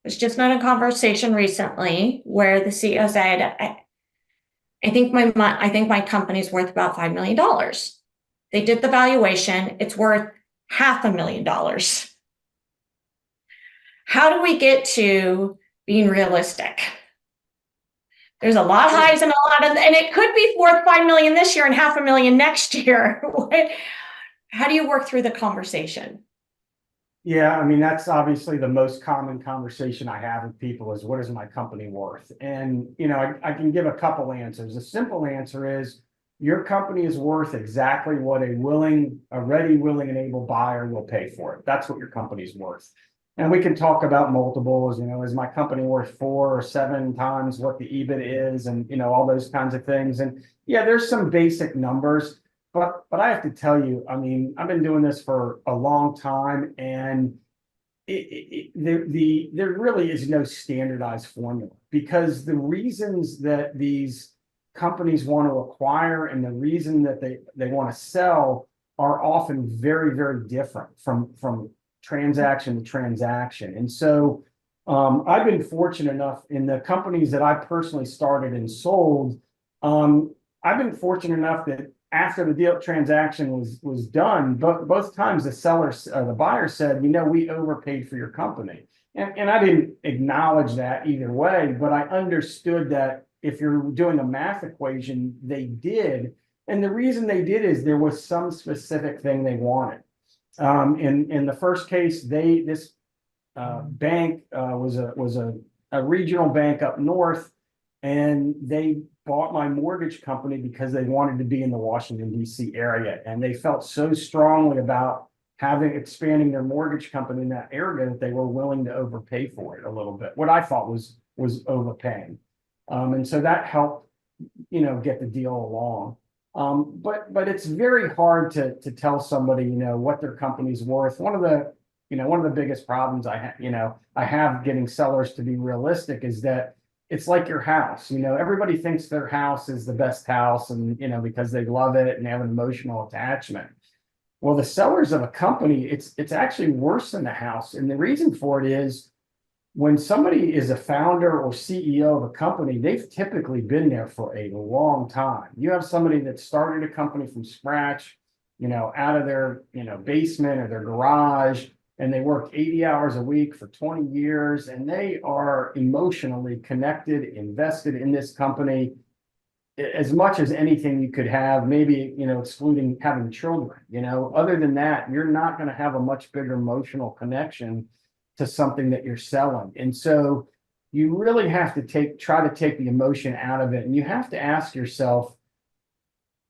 was just in a conversation recently where the CEO said, I think my company's worth about $5 million. They did the valuation, it's worth $500,000. How do we get to being realistic? There's a lot of highs and and it could be worth 5 million this year and 500,000 next year. How do you work through the conversation? Yeah, I mean, that's obviously the most common conversation I have with people is what is my company worth? And, I can give a couple answers. A simple answer is your company is worth exactly what a ready, willing, and able buyer will pay for it. That's what your company's worth. And we can talk about multiples, is my company worth 4 or 7 times what the EBIT is, and, all those kinds of things. And yeah, there's some basic numbers. But I have to tell you, I mean, I've been doing this for a long time, and there really is no standardized formula, because the reasons that these companies want to acquire and the reason that they want to sell are often very, very different from transaction to transaction. And so I've been fortunate enough in the companies that I personally started and sold. I've been fortunate enough that after the deal transaction was done, but both times the buyer said, we overpaid for your company. And I didn't acknowledge that either way, but I understood that if you're doing a math equation, they did. And the reason they did is there was some specific thing they wanted. In the first case, this bank was a regional bank up north, and they bought my mortgage company because they wanted to be in the Washington, D.C. area. And they felt so strongly about expanding their mortgage company in that area that they were willing to overpay for it a little bit. What I thought was overpaying. And so that helped, get the deal along. But it's very hard to tell somebody, what their company's worth. One of the biggest problems I have getting sellers to be realistic is that it's like your house. Everybody thinks their house is the best house, and because they love it and they have an emotional attachment. Well, the sellers of a company, it's actually worse than the house. And the reason for it is when somebody is a founder or CEO of a company, they've typically been there for a long time. You have somebody that started a company from scratch, out of their, basement or their garage, and they work 80 hours a week for 20 years, and they are emotionally connected, invested in this company as much as anything you could have, maybe, excluding having children. Other than that, you're not going to have a much bigger emotional connection to something that you're selling. And so you really have to try to take the emotion out of it. And you have to ask yourself,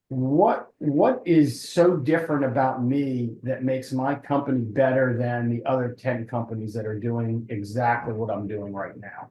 what is so different about me that makes my company better than the other 10 companies that are doing exactly what I'm doing right now?